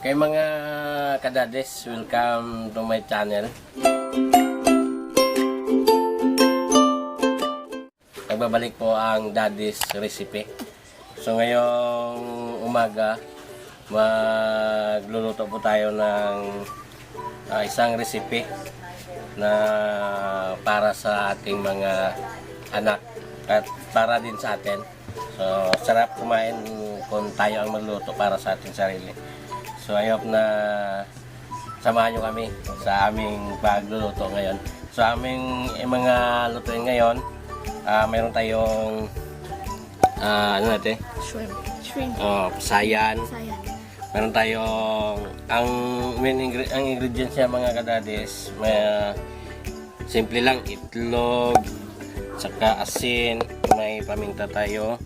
Kay mga kadades, welcome to my channel. Nagbabalik po ang Daddy's Recipe. So ngayong umaga, magluluto po tayo ng isang recipe na para sa ating mga anak at para din sa atin. So sarap kumain kung tayo ang magluto para sa ating sarili. So I hope na samahan nyo kami sa aming pagluluto ngayon. So aming mga lutuin ngayon, mayroon tayong ano natin? Shrimp. Sayan. Sayan. Meron tayong ang ingredients niya mga kadadis, may simple lang, itlog, saka asin, may paminta tayo.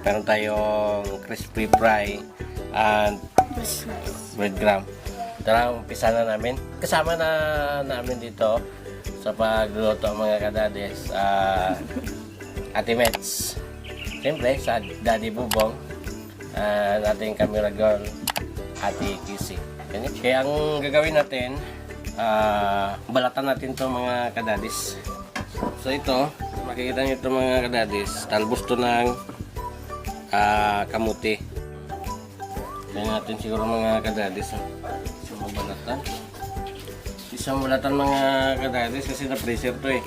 Meron tayong crispy fry and breadcrumb. Tara, umpisa na namin. Kasama na namin dito sa pagluluto mga kadadis, Ate Mets. Siyempre, sa Daddy Bubong, ating camera girl, Ate Kissy. Kaya ang gagawin natin, balatan natin to mga kadadis. So ito, makikita nyo ito mga kadadis, talbos to ng kamuti. Kaya natin siguro mga kadadis. Isang balatan. Isang balatan mga kadadis kasi na-freezer to eh.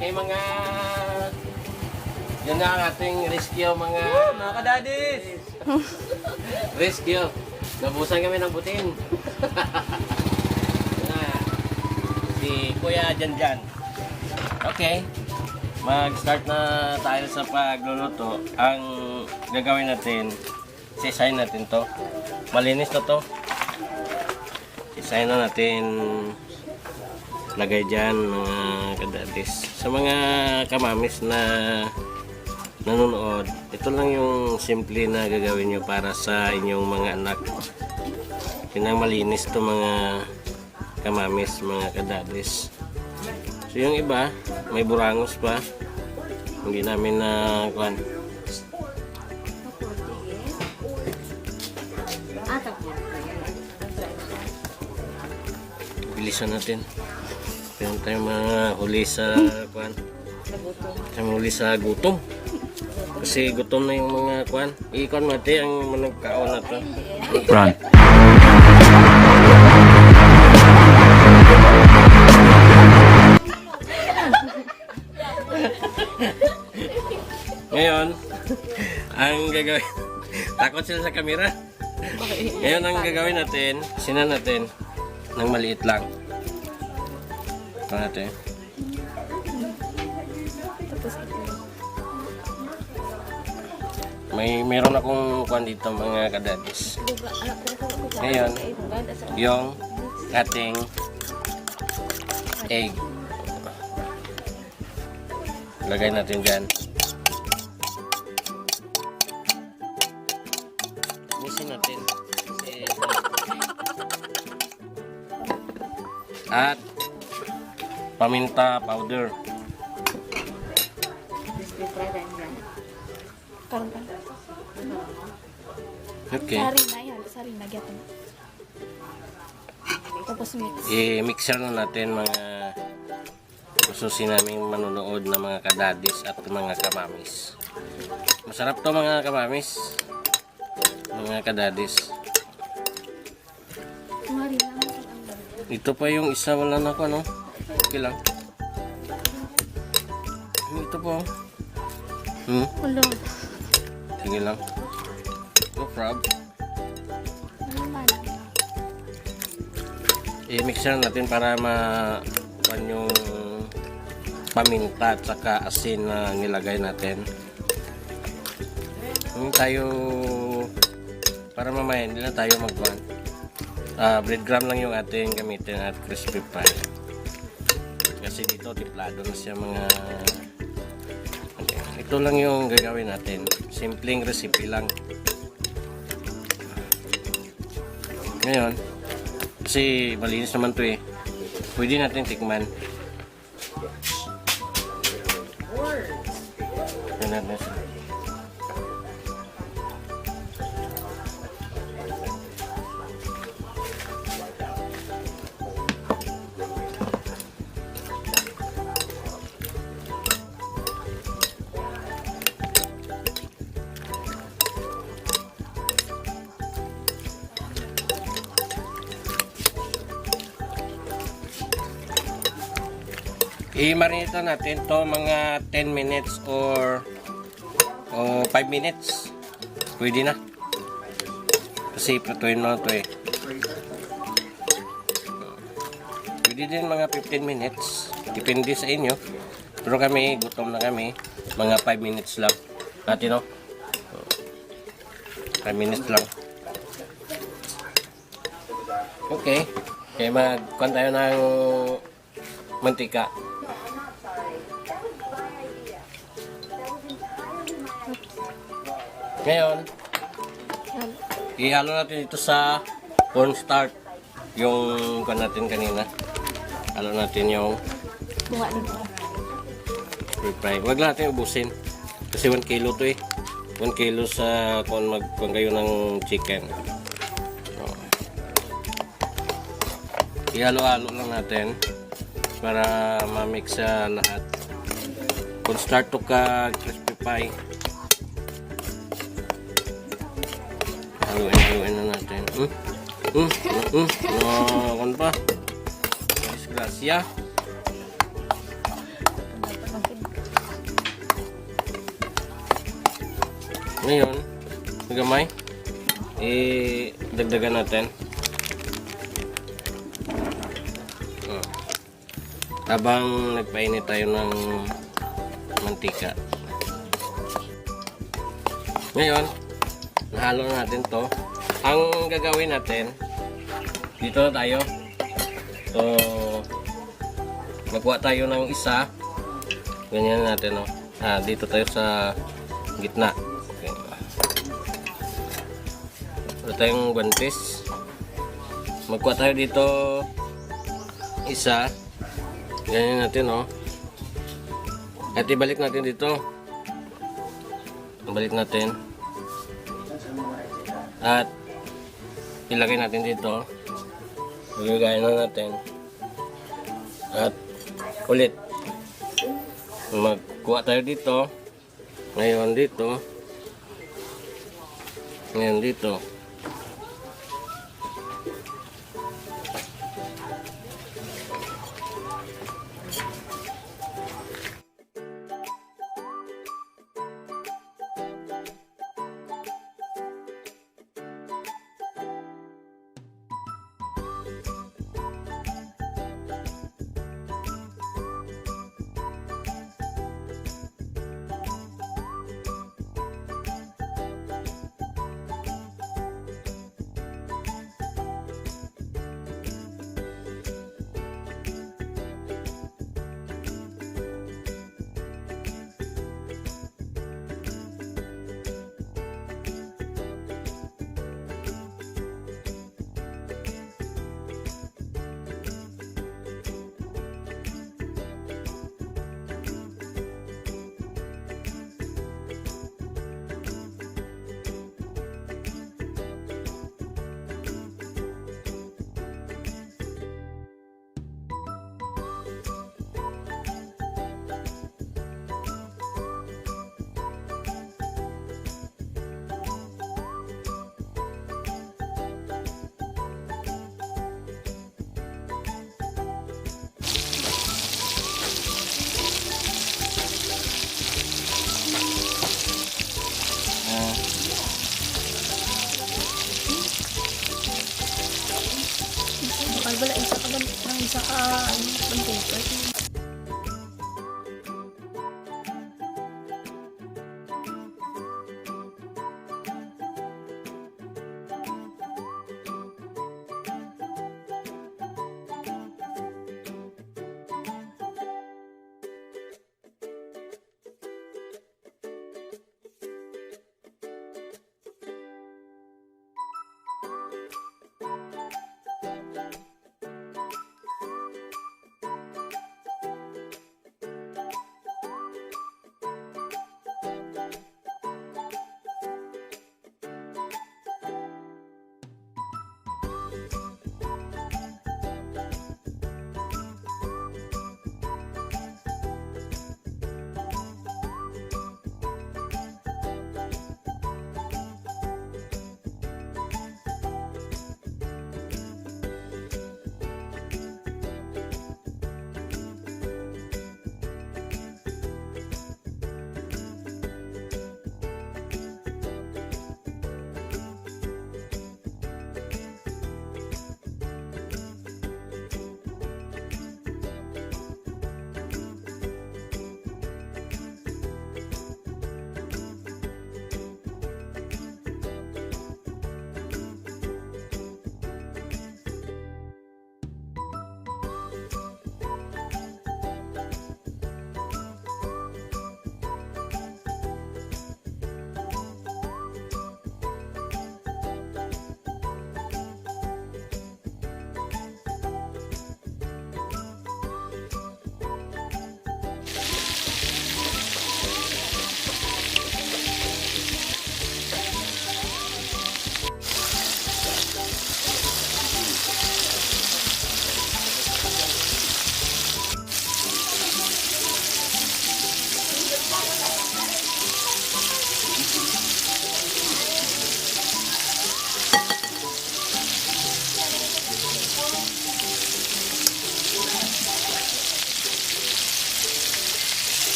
Okay mga, yan na ang ating rescue mga kadadis. Rescue. Nabusan kami ng butin. Si Kuya Janjan. Okay. Mag-start na tayo sa pagluluto. Ang gagawin natin, sisayin natin to. Malinis na to. Sisayin na natin. Lagay dyan mga kadadis. Sa mga kamamis na nanonood, ito lang yung simple na gagawin nyo para sa inyong mga anak. Pinang malinis to mga kamamis, mga kadadis. So yung iba, may burangos pa. Hindi namin na kuhan. Bilisan natin. Meron tayong mga huli sa kuan. Tayong huli sa gutom. Kasi gutom na yung mga kuan. Ikon mati ang managkaon na to. Run. Ngayon, ang gagawin, takot sila sa kamera. Ngayon, ang gagawin natin, sinan natin ng maliit lang. Ito natin. Meron akong kuwan dito mga kadadis. Ngayon, yung ating egg. Lagay natin dyan. Misin natin. At paminta powder. Okay. Sari na yan. Sari na gyapon. Tapos mix. I-mixer na natin mga ususin namin manonood na mga kadadis at mga kamamis. Masarap to mga kamamis. Mga kadadis. Sari na mo. Ito pa yung isa, wala na ako, ano? Okay lang. Ito po. Hello. Sige lang. No problem. Ano man? I-mixer natin para ma-pan yung paminta at saka asin na nilagay natin. Hindi tayo, para mamaya hindi na tayo mag-pan. Breadcrumb lang yung ating gamitin at crispy pie. Kasi dito tiplado na siya mga... Okay. Ito lang yung gagawin natin. Simpleng recipe lang. Ngayon, kasi malinis naman to eh. Pwede natin tikman. Tignan natin siya. I-marinate natin to mga 10 minutes or 5 minutes. Pwede na. Kasi prituin mo ito eh. Pwede din mga 15 minutes. Depende sa inyo. Pero kami, gutom na kami. Mga 5 minutes lang. Natin no? 5 minutes lang. Okay. Okay, magkuhan tayo ng mantika. Ngayon, ihalo natin ito sa cornstarch. Yung kuha natin kanina. Halo natin yung Buka dito. fry. Huwag natin ubusin. Kasi 1 kilo to eh. 1 kilo sa kung magkuhan kayo ng chicken. So, ihalo-halo lang natin para ma-mix sa lahat. Cornstarch to ka crispy pie. Haluin na natin. Ano pa? Disgrasya. Ngayon, nagamay. Dagdagan natin. Habang nagpainit tayo ng mantika. Ngayon, nahalo natin to. Ang gagawin natin, dito na tayo. So, magkuha tayo ng isa. Ganyan natin, no? Dito tayo sa gitna. Okay. Wala tayong guantes. Magkuha tayo dito isa. Ganyan natin, no? At ibalik natin dito. Ibalik natin. At ilagay natin dito. Ilagay na natin. At ulit. Magkuha tayo dito. Ngayon dito. Ngayon dito. Bakal wala isa ka lang ng isa ka bang paper.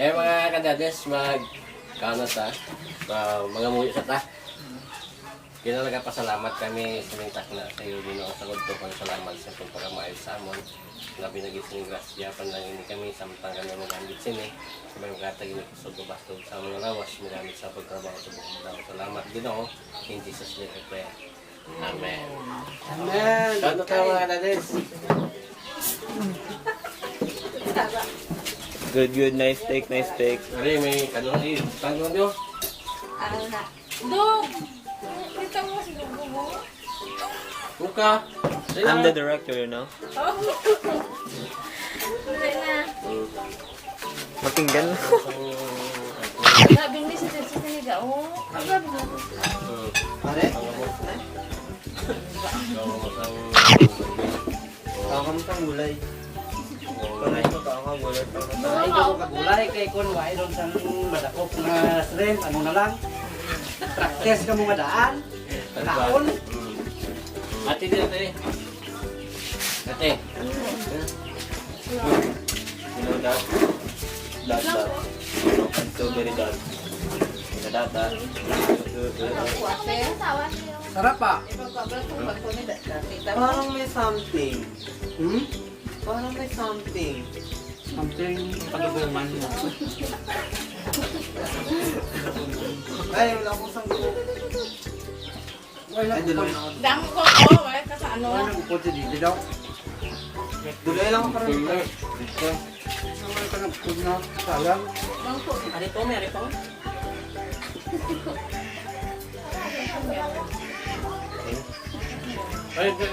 Mga kadades, kano ta, mga muyo sa ta. Kinalaga pasalamat kami sa mintak na kayo Ginoo sa gudto pang salamat sa pagpamaayos sa amon. Labi na gid sining grasya panangin kami samtang kami magambit sini. Sabay maghatag ini kusog bastog sa mga lawas migamit sa pagtrabaho sa buong daw. Salamat Ginoo. In Jesus name I pray. Amen. Amen. Kanto tayo mga kadades. Good, good. Nice take, nice take. Ari may kanon eh. Kanon nyo. Ano na? Dog! Kita mo si Dugo. Buka. I'm the director, you know. Oh. Wala na. Matinggan. Sabi ni si Tess Kaniga. Oh. Ang gabi na. Pare? Kakam kang gulay. Panay mo kakam gulay. Ay, ko kagulay kay kun wa idon sang madakop nga strength ano na lang. Practice ka mo nga daan. Kaon. Ate din ate. Ate. You know that? That. I'm so very that. You know that? Sarap pa. Parang may something. Hmm? Parang may something. Something pagigulman mo. Ay, wala akong sangko. Wala Ay, duloy lang ako. Damo ko ko. Wala ka sa ano. Wala ko pwede dito daw. Duloy lang ako parang. Dito. Wala ka nang pud na. Sayang. Ari po, meron po. Ay, ate.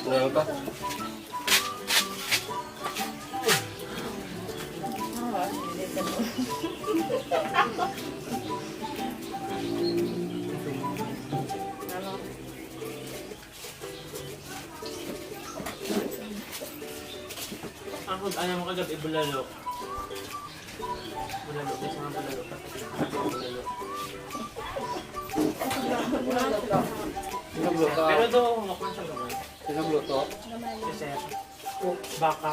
Ano ka? Ako, ano mo kagabi, bulalo. Bulalo, may mga bulalo. Bulalo. Pinagluto. Pero do, humakman sa gamay. Pinagluto. Kasi, baka.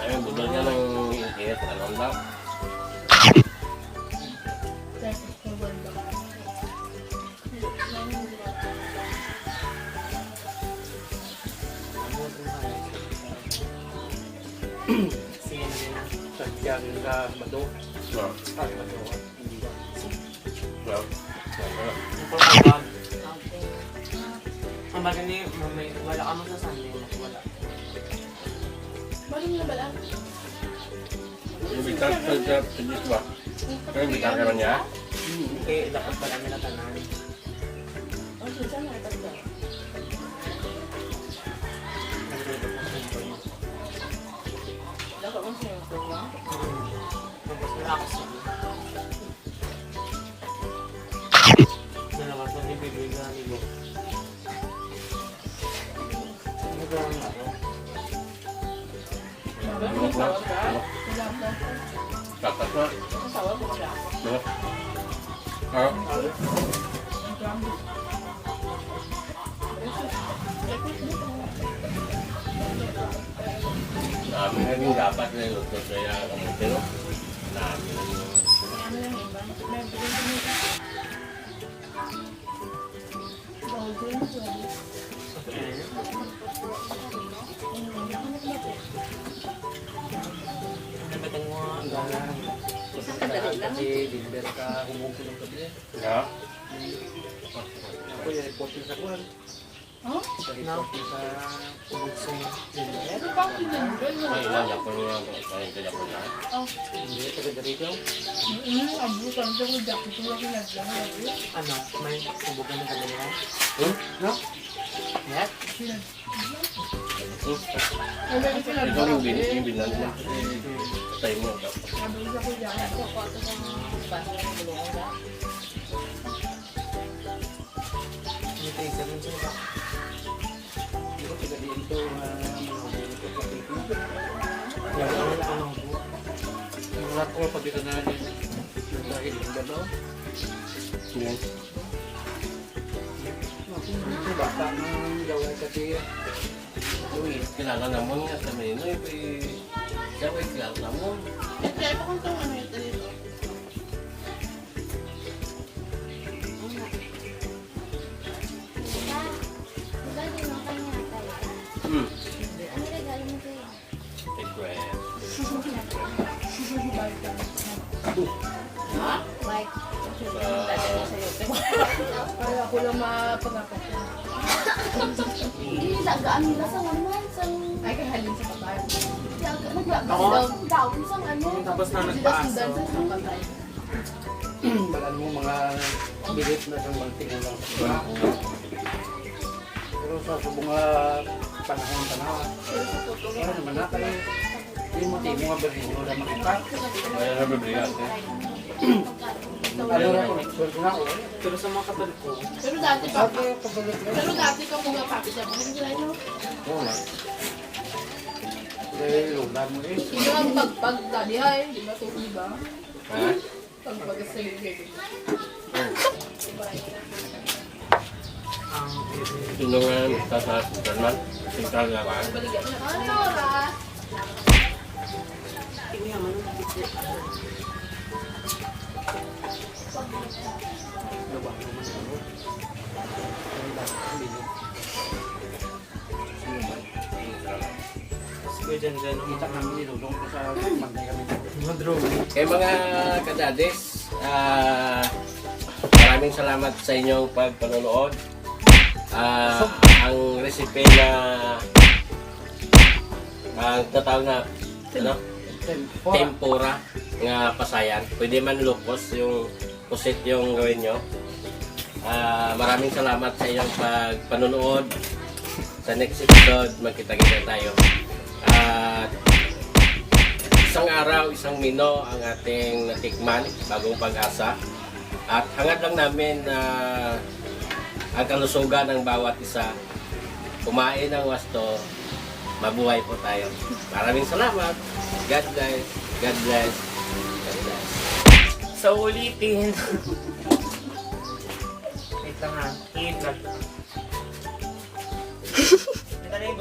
Ay, budol niya ng inggit. Anong daw? Sige na din. Sagyan ka bato. No. Ay, bato. Hindi ba? No. Ang pagkakag. Ang bagay ni, wala ka mo sa Sunday. Wala. Marunong na ba lang? Yung bitak sa pinis ba? Pero yung bitak naman niya? Kaya dapat pala nila tanan. Oh, saan na ito? Dapat mo siya ito, ha? Tapos relax. Dalawa sa ibibig na ligo. Ano ba ang ako? Bulok na. Tatas na. Masawa ko siya. Bulok. Ah. Dami na yung dapat na yung luto kaya kamuti, no? Dami na yung... Ano lang iba? May bilhin ko nito. Golden, pwede. Ano ba itong mga galang? Isang kadali lang. Kasi dinber ka humugo ng gabi. Ha? Ako yung report sa kuwan. Oh? Report sa ubugso. Ano ba ang pinagbil mo? Ay, ilan ako niya. Ay, ilan ako niya. Oh. Hindi, taga-dito. Abutan ko ko jacket ko lang pinagbil. Ano? May subukan na kami nila? No? Yes? Ikaw yung binan mo. Patay mo. Dapat. Sabi ko ko jacket ko ko ito sa baso ng bulungan na. Hindi tayo isa rin sila. Hindi ko taga-dito. Yan, ano na ano po? Not all pag ito na dahil yung gano'n. Yan. Ito bata ng gawin kasi Uy, kilala naman nga sa Menoy. Siya ko kilala naman. Kaya pa kung ano ito dito. Hmm. Ano regalo mo kayo? Secret. Bike. Kaya ako lang mapag-apat. Hindi nagaan nila sa naman. Ay, kay halin sa patay. Daw sa ano. Tapos na Sila sundan sa patay. balan mo mga bilit na sa mga tingulang. Pero sa mga panahon-panahon, ano naman na kayo, hindi mo tayo mga berhino na makita. Kaya na bibligan. Ano na connection na ako. Pero sa mga katolik ko, Pero dati pa. Sabi ko, pagbalit na. Pero dati ka mga papi siya. Hindi nila yun. Oo na. Dahil lula mo eh. Hindi lang pagpag dati ay. Di ba? Di ba? Ha? Pagpag sa libig. ang Tulungan sa Superman. Singkal nga ba? Baligyan niya. Ano ra? Lubang naman ako. Pero dati ang bilit. sige dyan dyan. Kita namin nilulong ko sa manday kami. Mga drone. Kaya mga kadades, maraming salamat sa inyong pagpanonood. Ang recipe na ang tatawag na ano? Tempura nga pasayan. Pwede man lupos yung pusit yung gawin nyo. Maraming salamat sa inyong pagpanonood. Sa next episode, magkita-kita tayo. Isang araw, isang mino ang ating natikman, bagong pag-asa. At hangad lang namin na ang kalusugan ng bawat isa. Kumain ng wasto, mabuhay po tayo. Maraming salamat. God bless. God bless. God bless. Sa ulitin. Wait lang ha. I-vlog. Ito na yung